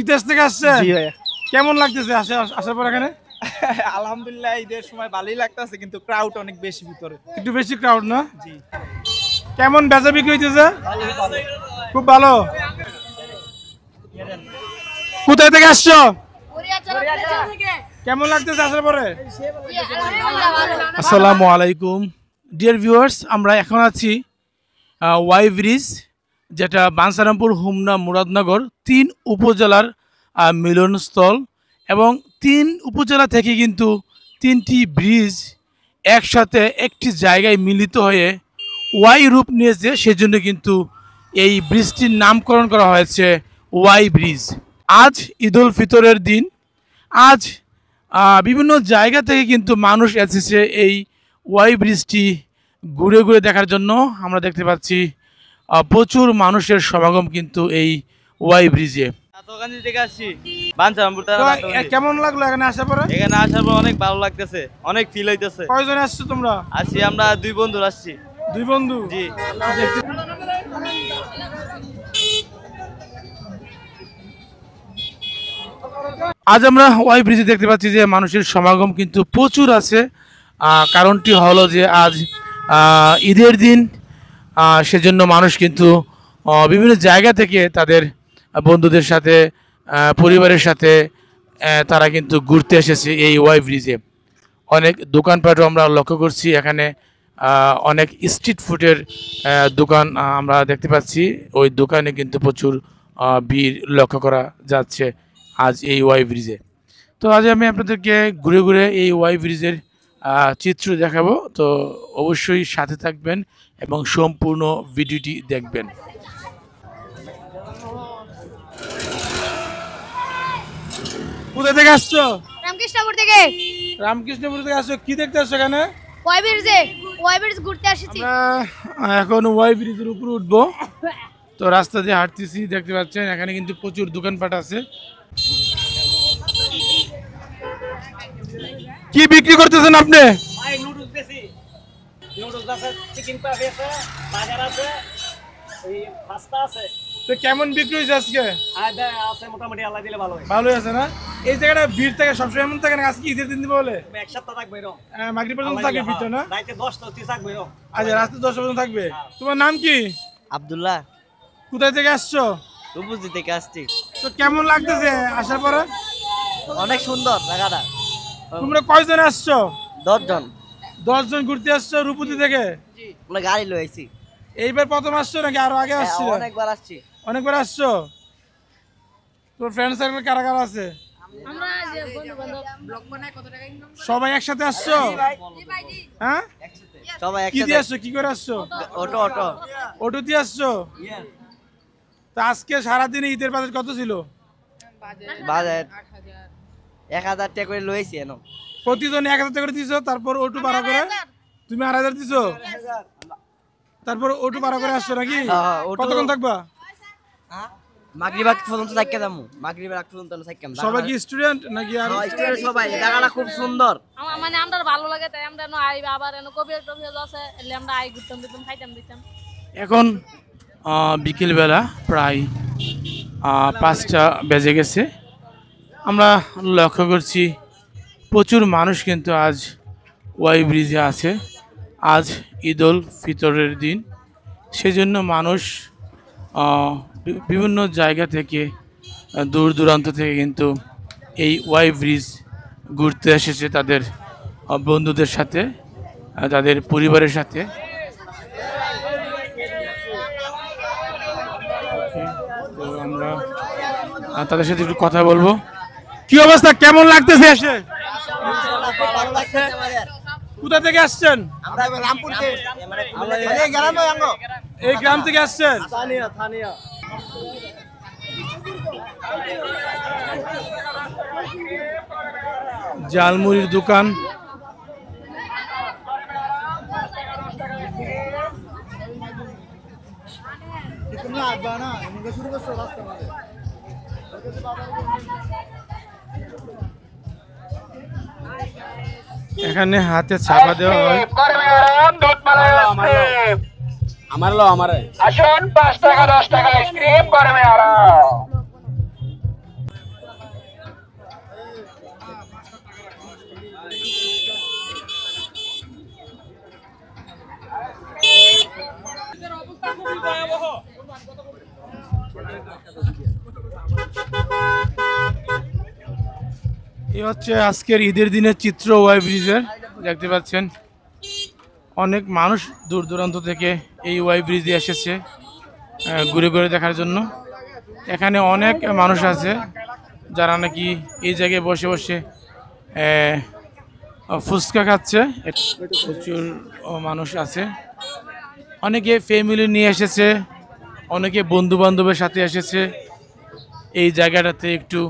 বিদেশ থেকে আসছেন? জি ভাইয়া। কেমন লাগতেছে আসার পর এখানে? আলহামদুলিল্লাহ ঈদের সময় ভালোই লাগতেছে, কিন্তু ক্রাউড অনেক বেশি ভিতরে। একটু বেশি ক্রাউড না? জি। কেমন বেচা বিক্রি হইতেছে? খুব ভালো। কোথায় থেকে আসছো? কেমন লাগতেছে আসার পরে? আসসালামু আলাইকুম ডিয়ার ভিউয়ার্স, আমরা এখন আছি ওয়াই ব্রিজ, যেটা বাঞ্ছারামপুর, হোমনা, মুরাদনগর 3 উপজেলার মিলনস্থল, এবং 3 উপজেলা থেকে কিন্তু 3টি ব্রিজ একসাথে একটি জায়গায় মিলিত হয়ে ওয়াই রূপ নিয়েছে। সেজন্য কিন্তু এই ব্রিজটির নামকরণ করা হয়েছে ওয়াই ব্রিজ। আজ ঈদ উল ফিতরের দিন। আজ বিভিন্ন জায়গা থেকে কিন্তু মানুষ এসেছে এই ওয়াই ব্রিজটি ঘুরে ঘুরে দেখার জন্য। আমরা দেখতে পাচ্ছি প্রচুর মানুষের সমাগম কিন্তু এই ওয়াই ব্রিজে। কেমন লাগলো এখানে আসার পরে? এখানে আসার পর অনেক ভালো লাগতেছে, অনেক ফিল হইতেছে। কয়জন আসছো তোমরা? আছি আমরা 2 বন্ধু আসছি। 2 বন্ধু? জি। আজ আমরা ওয়াই ব্রিজে দেখতে পাচ্ছি যে মানুষের সমাগম কিন্তু প্রচুর আছে। কারণটি হলো যে আজ ঈদের দিন, সেজন্য মানুষ কিন্তু বিভিন্ন জায়গা থেকে তাদের বন্ধুদের সাথে, পরিবারের সাথে তারা কিন্তু ঘুরতে এসেছে এই ওয়াই ব্রিজে। অনেক দোকানপাটও আমরা লক্ষ্য করছি এখানে। অনেক স্ট্রিট ফুডের দোকান আমরা দেখতে পাচ্ছি। ওই দোকানে কিন্তু প্রচুর ভিড় লক্ষ্য করা যাচ্ছে আজ এই ওয়াই ব্রিজে। তো আজ আমি আপনাদেরকে ঘুরে ঘুরে এই ওয়াই ব্রিজের চিত্র দেখাবো। তো অবশ্যই সাথে থাকবেন এবং সম্পূর্ণ ভিডিওটি দেখবেন। কোথা থেকে আসছো? রামকৃষ্ণপুর থেকে। রামকৃষ্ণপুর থেকে আসছো, কি দেখতে আসছো এখানে? ওয়াই ব্রিজ ঘুরতে আসছি। আমরা এখন ওয়াই ব্রিজের উপরে উঠবো। তো রাস্তা দিয়ে হাঁটতেছি, দেখতে পাচ্ছেন এখানে কিন্তু প্রচুর দোকানপাট আছে। কি বিক্রি করতেছেন আপনি? নুডলস বেশি, নুডলস আছে, চিকেন পাপি আছে, বার্গার আছে, এই পাস্তা আছে। তো কেমন বিক্রি হয়েছে আজকে? আছে মোটামুটি, আল্লাহ দিলে ভালো হয়। ভালোই আছে না? এই জায়গাটা ভিড় থাকে সবসময়, এমন থাকে না আজকে ঈদের দিন দিবে বলে? এক সপ্তাহ থাকবে এরকম। মাগরিব পর্যন্ত থাকবে ভিড়টা না? রাতে 10টা থাকবে এরকম। আচ্ছা, রাতে 10 পর্যন্ত থাকবে। তোমার নাম কি? আব্দুল্লাহ। কোথায় থেকে আসছো? রূপসী থেকে আসছি। তো কেমন লাগতেছে আসার পরে? অনেক সুন্দর জায়গাটা। তোমরা কয়জন আসছো? 10 জন। 10 জন ঘুরতে আসছো রূপসী থেকে? আমরা গাড়ি লয়ে আইছি। এইবার প্রথম আসছো নাকি আরো আগে আসছো? অনেকবার আসছি। অনেকবার আসছো। তোর ফ্রেন্ড সার্কেল কারা কারা আছে? আমরা যে বন্ধু-বান্ধব ব্লগ বানায় কত টাকা ইনকাম করে? সবাই একসাথে আসছো? হ্যাঁ, সবাই কি একসাথে। দিয়ে আসছো, কি করে আসছো? Auto auto. অটো দিয়ে আসছো? তো আজকে সারাদিনে ঈদের বাজার কত ছিল? বাজেট 1000 টাকা করে লইছি এনো। প্রতিজন 1000 টাকা করে দিছো, তারপর অটো ভাড়া করে? তুমি 8000 দিছো, তারপর অটো ভাড়া করে আসছো নাকি? কতক্ষণ থাকবা? মাগরিব আগ পর্যন্ত থাকতে যাবো। মাগরিব আগ পর্যন্ত থাকতাম। সবাই কি স্টুডেন্ট নাকি? আর স্টুডেন্ট সবাই। জায়গাটা খুব সুন্দর। মানে আমরা ভালো লাগে তাই আমরা আই আবার এনো কবি আছে এলে আমরা আই ঘুরতাম দিতাম খাইতাম দিতাম। এখন বিকেলবেলা প্রায় 5টা বেজে গেছে। আমরা লক্ষ্য করছি প্রচুর মানুষ কিন্তু আজ ওয়াই ব্রিজে আছে। আজ ঈদ উল ফিতরের দিন, সেজন্য মানুষ বিভিন্ন জায়গা থেকে, দূর দূরান্ত থেকে কিন্তু এই ওয়াই ব্রিজ ঘুরতে এসেছে তাদের বন্ধুদের সাথে, তাদের পরিবারের সাথে। তো আমরা তাদের সাথে একটু কথা বলবো। কি অবস্থা, কেমন লাগতেছে এসে? কোথা থেকে আসছেন? এই গ্রাম থেকে আসছেন? জালমুড়ির দোকান। এখানে হাতে ছাপা দেওয়া হয়। আসুন 5 টাকা 10 টাকা আইসক্রিম গরমে আরাম। এই হচ্ছে আজকের ঈদের দিনের চিত্র ওয়াই ব্রিজের, দেখতে পাচ্ছেন অনেক মানুষ দূর দূরান্ত থেকে এই ওয়াই ব্রিজে এসেছে ঘুরে ঘুরে দেখার জন্য। এখানে অনেক মানুষ আছে যারা নাকি এই জায়গায় বসে বসে ফুচকা খাচ্ছে। প্রচুর মানুষ আছে, অনেকে ফ্যামিলি নিয়ে এসেছে, অনেকে বন্ধু বান্ধবের সাথে এসেছে এই জায়গাটাতে একটু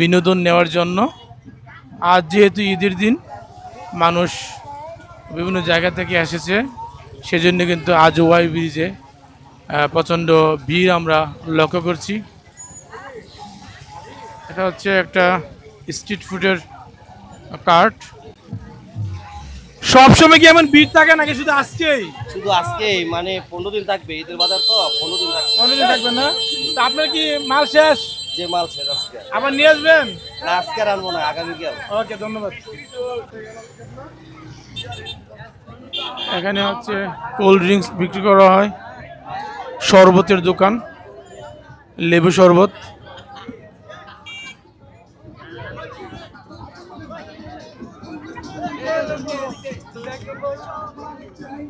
বিনোদন নেওয়ার জন্য। আজ যেহেতু ঈদের দিন, মানুষ বিভিন্ন জায়গা থেকে এসেছে, সেজন্য কিন্তু আজ ওয়াই ব্রিজে প্রচণ্ড ভিড় আমরা লক্ষ্য করছি। এটা হচ্ছে একটা স্ট্রিট ফুডের কার্ট। সবসময় কি এমন ভিড় থাকে নাকি শুধু আজকেই? শুধু আজকেই, মানে 15 দিন থাকবে ঈদের বাজার তো, 15 দিন থাকবে। 15 দিন থাকবে না? তো আপনার কি মাল শেষ? যে মাল শেষ আজকে। আবার নিয়ে আসবেন? না, আজকে আর আনবো না, আগামীকাল। ওকে, ধন্যবাদ। এখানে হচ্ছে কোল্ড ড্রিঙ্কস বিক্রি করা হয়, শরবতের দোকান, লেবু শরবত।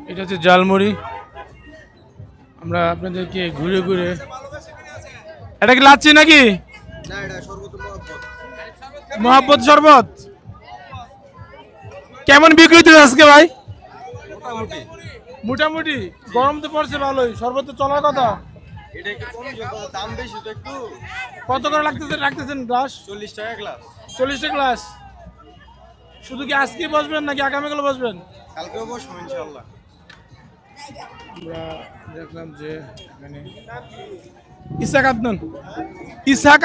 এটা হচ্ছে জালমুড়ি। আমরা আপনাদেরকে ঘুরে ঘুরে, এটা কি লাচ্ছি নাকি? মোহাব্বত শরবত কেমন বিক্রি হচ্ছে আজকে ভাই? মোটামুটি। গরম তো পড়ছে ভালোই, শরবত তো চলার কথা। কত করে রাখতেছেন গ্লাস? 40 টাকা গ্লাস। 40 টাকা গ্লাস। শুধু কি আজকে বসবেন নাকি আগামীকাল বসবেন? কালকেও বসবো ইনশাআল্লাহ। আমরা দেখলাম যে এখানে ইসাক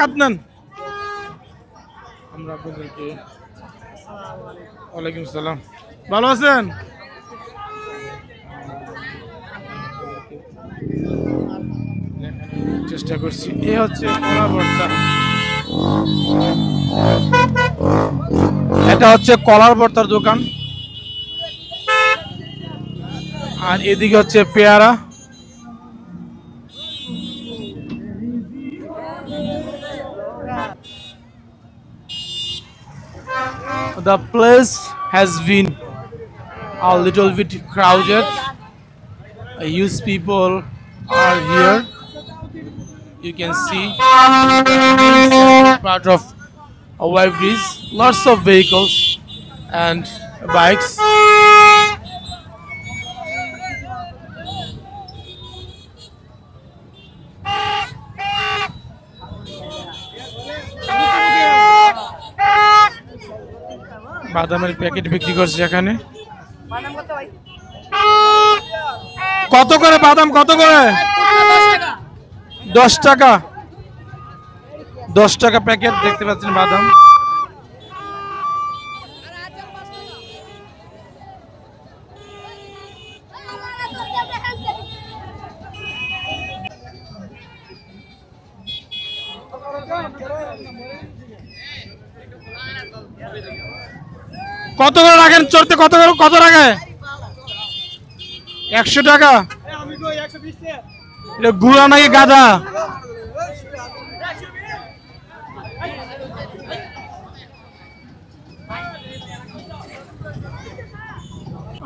আদনান। আমরা আপনাদেরকে, ওয়ালাইকুম সালাম, ভালো আছেন? চেষ্টা করছি। এ হচ্ছে কলার ভর্তা। এটা হচ্ছে কলার ভর্তার দোকান, আর এদিকে হচ্ছে পেয়ারা। The place has been a little bit crowded. Huge people are here. You can see part of a wide bridge, lots of vehicles and bikes. বাদামের প্যাকেট বিক্রি করছে এখানে। কত করে বাদাম? কত করে? 10 টাকা। 10 টাকা প্যাকেট, দেখতে পাচ্ছেন বাদাম। কত করে রাখেন চড়তে? কত রাখে? 100 টাকা। এটা গুড়া নাকি গাদা?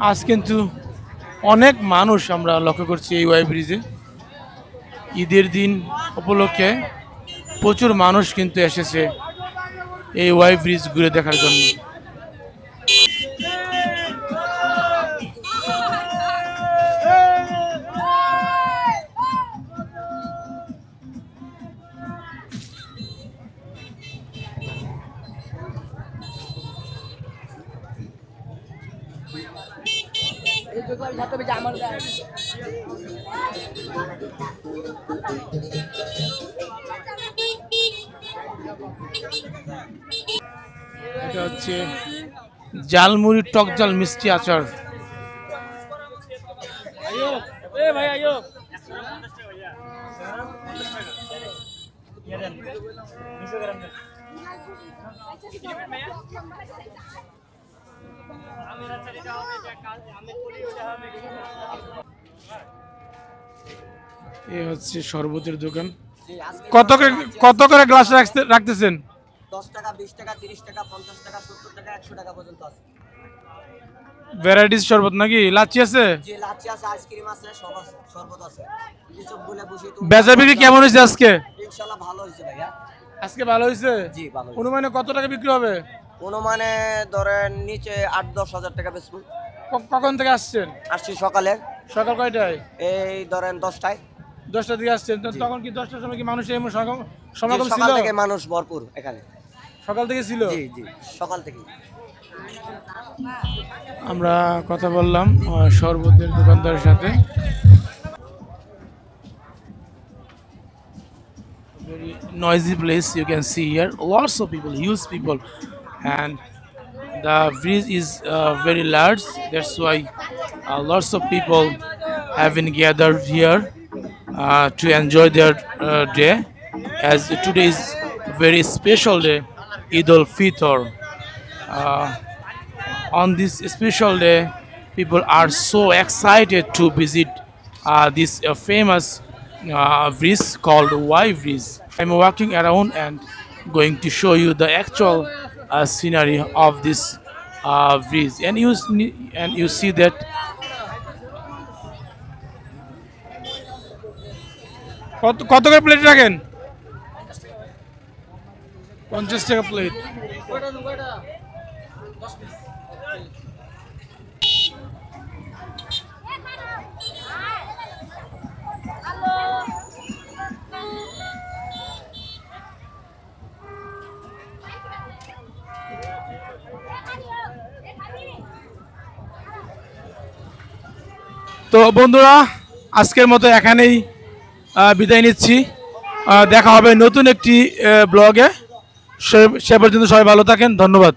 আজ কিন্তু অনেক মানুষ আমরা লক্ষ্য করছি এই ওয়াই ব্রিজে। ঈদের দিন উপলক্ষে প্রচুর মানুষ কিন্তু এসেছে এই ওয়াই ব্রিজ ঘুরে দেখার জন্য। এটা হচ্ছে জালমুড়ি, টক জাল, মিষ্টি আচার। এই হচ্ছে শরবতের দোকান। জি, আজকে কত করে গ্লাস রাখতেছেন? 10 টাকা, 20 টাকা, 30 টাকা, 50 টাকা, 70 টাকা, 100 টাকা পর্যন্ত আছে। ভ্যারাইটিস শরবত নাকি? লাচ্ছি আছে? যে লাচ্ছি আছে, আইসক্রিম আছে, সব আছে, শরবত আছে। কিছু বলে বসে তো বেচা বিক্রি কেমন হয়েছে আজকে? ইনশাআল্লাহ ভালো হয়েছে ভাইয়া। আজকে ভালো হয়েছে? জি ভালো হয়েছে। অনুমানে কত টাকা বিক্রি হবে? অনুমানে ধরেন নিচে 8-10 হাজার টাকা বেচবো। কখন থেকে আসছেন? আসছি সকালে, সকাল কয়টায়? এই ধরেন 10টায়। 10টা দিকে আসছেন তো তখন কি 10টার সময় কি মানুষ এমন সমাগম ছিল? সকাল থেকে মানুষ ভরপুর এখানে। সকাল থেকে ছিল? জি জি, সকাল থেকে। আমরা কথা বললাম শরবতের দোকানদারের সাথে। Very noisy place you can see here. Lots of people, huge people, and the bridge is very large. That's why lots of people have been gathered here to enjoy their day. As today is very special day, Eid al-Fitr. On this special day, people are so excited to visit this famous bridge called Y Bridge. I'm walking around and going to show you the actual scenery of this bridge, and you see that কত করে plate রাখেন? 50 টাকা plate. তো বন্ধুরা, আজকের মতো এখানেই বিদায় নিচ্ছি। দেখা হবে নতুন একটি ব্লগে। সে পর্যন্ত সবাই ভালো থাকেন। ধন্যবাদ।